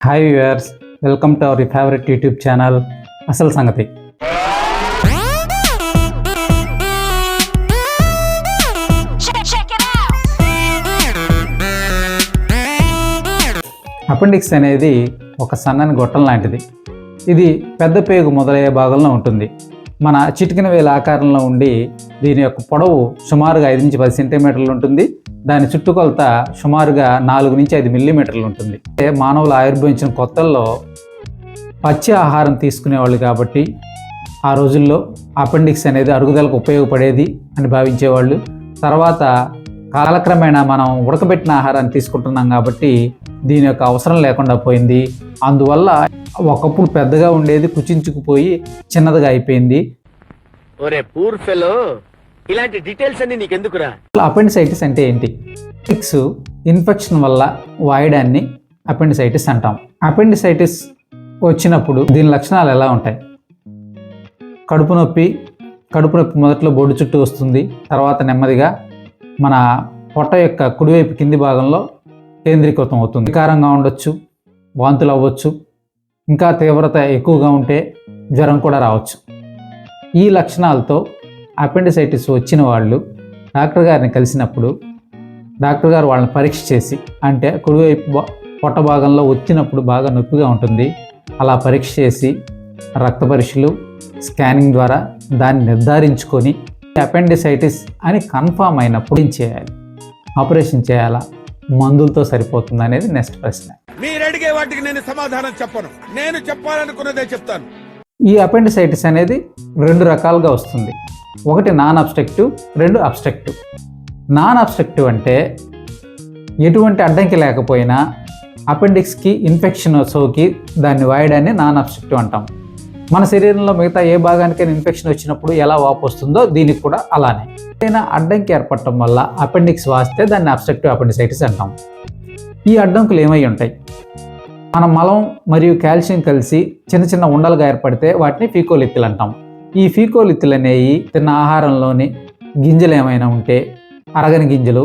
Hi viewers, welcome to our favourite YouTube channel అసలు సంగతి. Appendix అనేది ఒక సన్నని గొట్టం లాంటిది. ఇది పెద్ద పేగు మొదలయ్యే భాగంలో ఉంటుంది. మన చిటికిన వేల ఆకారంలో ఉండి దీని యొక్క పొడవు సుమారుగా 5 నుంచి 10 సెంటీమీటర్లు ఉంటుంది. దాని చుట్టుకొలత సుమారుగా 4 నుంచి 5 మిల్లీమీటర్లు ఉంటుంది. మానవులు ఆవిర్భవించిన కొత్తల్లో పచ్చి ఆహారం తీసుకునేవాళ్ళు కాబట్టి ఆ రోజుల్లో అపెండిక్స్ అనేది అరుగుదలకు ఉపయోగపడేది అని భావించేవాళ్ళు. తర్వాత కాలక్రమేణా మనం ఉడకబెట్టిన ఆహారాన్ని తీసుకుంటున్నాం కాబట్టి దీని యొక్క అవసరం లేకుండా పోయింది. అందువల్ల ఒకప్పుడు పెద్దగా ఉండేది కుచించుకుపోయి చిన్నదిగా అయిపోయింది. ఇలాంటి డీటెయిల్స్ అన్ని నీకెందుకురా? అపెండిసైటిస్ అంటే ఏంటి? అపెండిక్స్ ఇన్ఫెక్షన్ వల్ల వాయడాన్ని అపెండిసైటిస్ అంటాం. అపెండిసైటిస్ వచ్చినప్పుడు దీని లక్షణాలు ఎలా ఉంటాయి? కడుపు నొప్పి మొదట్లో బొడ్డు చుట్టూ వస్తుంది. తర్వాత నెమ్మదిగా మన పొట్ట యొక్క కుడివైపు కింది భాగంలో కేంద్రీకృతం అవుతుంది. వికారంగా ఉండొచ్చు, వాంతులు అవ్వచ్చు, ఇంకా తీవ్రత ఎక్కువగా ఉంటే జ్వరం కూడా రావచ్చు. ఈ లక్షణాలతో అపెండిసైటిస్ వచ్చిన వాళ్ళు డాక్టర్ గారిని కలిసినప్పుడు డాక్టర్ గారు వాళ్ళని పరీక్ష చేసి, అంటే కుడివైపు పొట్ట భాగంలో వచ్చినప్పుడు బాగా నొప్పిగా ఉంటుంది, అలా పరీక్ష చేసి రక్త పరీక్షలు, స్కానింగ్ ద్వారా దాన్ని నిర్ధారించుకొని అపెండిసైటిస్ అని కన్ఫామ్ అయినప్పుడు ఏం చేయాలి? ఆపరేషన్ చేయాలా? మందులతో సరిపోతుంది అనేది నెక్స్ట్ ప్రశ్న. మీరు అడిగే వాటికి నేను సమాధానం చెప్పను. నేను చెప్పాలనుకున్నదే చెప్తాను. ఈ అపెండిసైటిస్ అనేది 2 రకాలుగా వస్తుంది. ఒకటి non obstructive, 2 obstructive. Non obstructive అంటే ఎటువంటి అడ్డంకి లేకపోయినా అపెండిక్స్కి ఇన్ఫెక్షన్ సోకి దాన్ని వాయడాన్ని నాన్ అబ్స్ట్రక్టివ్ అంటాం. మన శరీరంలో మిగతా ఏ భాగానికైనా ఇన్ఫెక్షన్ వచ్చినప్పుడు ఎలా వాపు వస్తుందో దీనికి కూడా అలానే. ఏదైనా అడ్డంకి ఏర్పడటం వల్ల అపెండిక్స్ వాస్తే దాన్ని అబ్స్ట్రక్టివ్ అపెండిసైటిస్ అంటాం. ఈ అడ్డంకులు ఏమై ఉంటాయి? మన మలం మరియు కాల్షియం కలిసి చిన్న చిన్న ఉండలుగా ఏర్పడితే వాటిని ఫీకోలిత్తులు అంటాం. ఈ ఫీకోలిత్తులు అనేవి తిన్న ఆహారంలోని గింజలు ఏమైనా ఉంటే, అరగని గింజలు,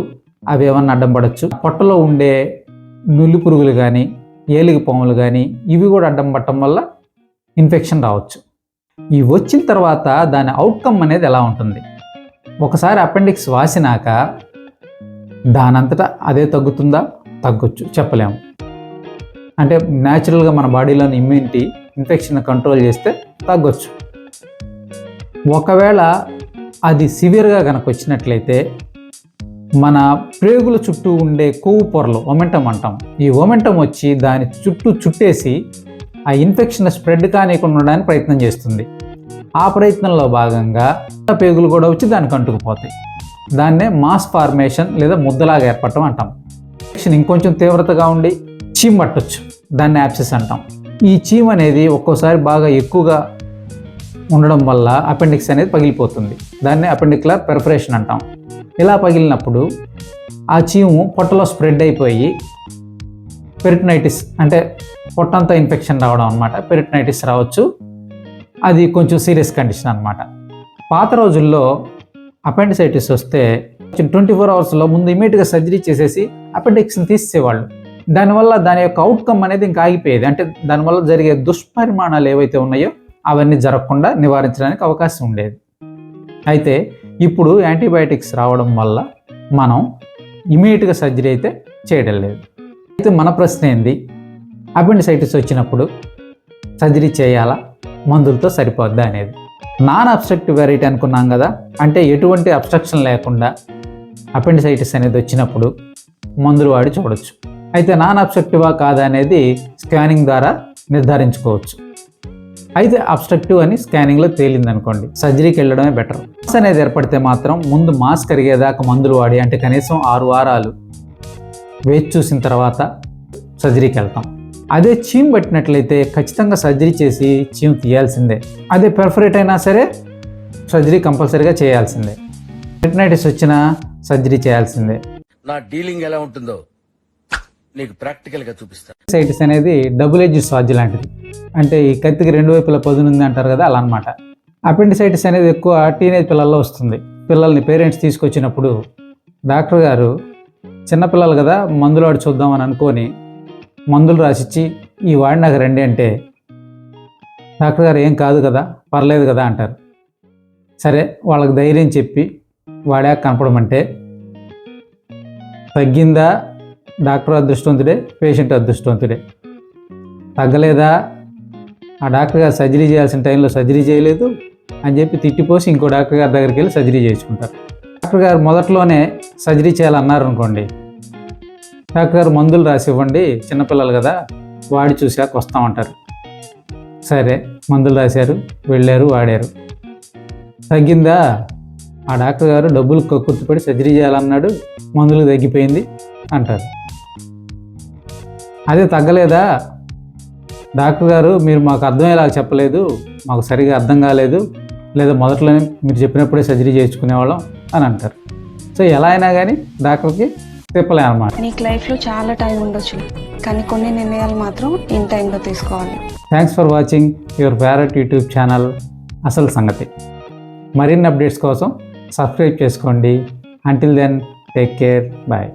అవి ఏమన్నా అడ్డం పడవచ్చు. పొట్టలో ఉండే నులి పురుగులు కానీ, ఏలిగి పాములు కానీ, ఇవి కూడా అడ్డం పడటం వల్ల ఇన్ఫెక్షన్ రావచ్చు. ఈ వచ్చిన తర్వాత దాని అవుట్కమ్ అనేది ఎలా ఉంటుంది? ఒకసారి అపెండిక్స్ వాసినాక దానంతటా అదే తగ్గుతుందా? తగ్గొచ్చు, చెప్పలేము. అంటే న్యాచురల్గా మన బాడీలోని ఇమ్యూనిటీ ఇన్ఫెక్షన్ కంట్రోల్ చేస్తే తగ్గొచ్చు. ఒకవేళ అది సివియర్గా కనుక వచ్చినట్లయితే మన ప్రేగుల చుట్టూ ఉండే కొవ్వు పొరలు, ఒమెంటం అంటాం, ఈ ఒమెంటం వచ్చి దాని చుట్టూ చుట్టేసి ఆ ఇన్ఫెక్షన్ స్ప్రెడ్ కానికుండా ఉండడానికి ప్రయత్నం చేస్తుంది. ఆ ప్రయత్నంలో భాగంగా పేగులు కూడా వచ్చి దానికి అంటుకుపోతాయి. దాన్నే మాస్ ఫార్మేషన్ లేదా ముద్దలాగా ఏర్పడటం అంటాం. ఇన్ఫెక్షన్ ఇంకొంచెం తీవ్రతగా ఉండి చీమ్ పట్టొచ్చు, దాన్ని యాప్సిస్ అంటాం. ఈ చీమ్ అనేది ఒక్కోసారి బాగా ఎక్కువగా ఉండడం వల్ల అపెండిక్స్ అనేది పగిలిపోతుంది. దాన్ని అపెండిక్యులర్ పెర్ఫరేషన్ అంటాం. ఇలా పగిలినప్పుడు ఆ చీము పొట్టలో స్ప్రెడ్ అయిపోయి పెరిటనైటిస్, అంటే పొట్టంతా ఇన్ఫెక్షన్ రావడం అనమాట. పెరిటనైటిస్ రావచ్చు. అది కొంచెం సీరియస్ కండిషన్ అనమాట. పాత రోజుల్లో అపెండిసైటిస్ వస్తే 24 అవర్స్లో ముందు ఇమీడియట్గా సర్జరీ చేసేసి అపెండిక్స్ని తీసేవాళ్ళు. దానివల్ల దాని యొక్క అవుట్కమ్ అనేది ఇంకా ఆగిపోయేది. అంటే దానివల్ల జరిగే దుష్పరిమాణాలు ఏవైతే ఉన్నాయో అవన్నీ జరగకుండా నివారించడానికి అవకాశం ఉండేది. అయితే ఇప్పుడు యాంటీబయాటిక్స్ రావడం వల్ల మనం ఇమీడియట్గా సర్జరీ అయితే చేయడం లేదు. అయితే మన ప్రశ్న ఏంది? అపెండిసైటిస్ వచ్చినప్పుడు సర్జరీ చేయాలా, మందులతో సరిపోద్దా అనేది. నాన్ అబ్స్ట్రక్టివ్ వెరైటీ అనుకున్నాం కదా, అంటే ఎటువంటి అబ్స్ట్రక్షన్ లేకుండా అపెండిసైటిస్ అనేది వచ్చినప్పుడు మందులు వాడి చూడొచ్చు. అయితే నాన్ అబ్స్ట్రక్టివా కాదా అనేది స్కానింగ్ ద్వారా నిర్ధారించుకోవచ్చు. అయితే అబ్స్ట్రక్టివ్ అని స్కానింగ్లో తేలింది అనుకోండి, సర్జరీకి వెళ్ళడమే బెటర్. మాస్ అనేది ఏర్పడితే మాత్రం ముందు మాస్ కరిగేదాకా మందులు వాడి, అంటే కనీసం 6 వారాలు వేచి చూసిన తర్వాత సర్జరీకి వెళ్తాం. అదే చీమ్ పట్టినట్లయితే ఖచ్చితంగా సర్జరీ చేసి చీమ్ తీయాల్సిందే. అదే పెర్ఫరేట్ అయినా సరే సర్జరీ కంపల్సరీగా చేయాల్సిందే. పెరిటనైటిస్ వచ్చినా సర్జరీ చేయాల్సిందే. నా డీలింగ్ ఎలా ఉంటుందో నీకు ప్రాక్టికల్ గా చూపిస్తాను. అపెండిసైటిస్ అనేది డబుల్ ఎడ్జ్ స్వాజ్ లాంటిది. అంటే ఈ కత్తికి 2 వైపులా పదునుంది అంటారు కదా, అలా అనమాట. అపెండిసైటిస్ అనేది ఎక్కువ టీనేజ్ పిల్లల్లో వస్తుంది. పిల్లల్ని పేరెంట్స్ తీసుకొచ్చినప్పుడు డాక్టర్ గారు చిన్నపిల్లలు కదా, మందులు వాడి చూద్దామని అనుకొని మందులు రాసిచ్చి ఈ వాడినాక రండి అంటే డాక్టర్ గారు ఏం కాదు కదా, పర్లేదు కదా అంటారు. సరే వాళ్ళకి ధైర్యం చెప్పి వాడాక కనపడమంటే తగ్గిందా, డాక్టర్ అదృష్టవంతుడే, పేషెంట్ అదృష్టవంతుడే. తగ్గలేదా, ఆ డాక్టర్ గారు సర్జరీ చేయాల్సిన టైంలో సర్జరీ చేయలేదు అని చెప్పి తిట్టిపోసి ఇంకో డాక్టర్ గారి దగ్గరికి వెళ్ళి సర్జరీ చేయించుకుంటారు. డాక్టర్ గారు మొదట్లోనే సర్జరీ చేయాలన్నారు అనుకోండి, డాక్టర్ గారు మందులు రాసి ఇవ్వండి, చిన్నపిల్లలు కదా వాడి చూసాక వస్తామంటారు. సరే మందులు రాశారు, వెళ్ళారు, వాడారు. తగ్గిందా, ఆ డాక్టర్ గారు డబ్బులు కక్కుర్తిపడి సర్జరీ చేయాలన్నాడు, మందులు తగ్గిపోయింది అంటారు. అదే తగ్గలేదా, డాక్టర్ గారు మీరు మాకు అర్థమయ్యేలా చెప్పలేదు, మాకు సరిగా అర్థం కాలేదు, లేదా మొదట్లోనే మీరు చెప్పినప్పుడే సర్జరీ చేయించుకునేవాళ్ళం అని అంటారు. సో ఎలా అయినా కానీ డాక్టర్కి తిప్పలే అన్నమాట. నీకు లైఫ్లో చాలా టైం ఉండొచ్చు, కానీ కొన్ని నిర్ణయాలు మాత్రం ఇన్ టైంలో తీసుకోవాలి. Thanks for watching your favourite YouTube channel అసలు సంగతి. మరిన్ని అప్డేట్స్ కోసం సబ్స్క్రైబ్ చేసుకోండి. Until then take care, bye.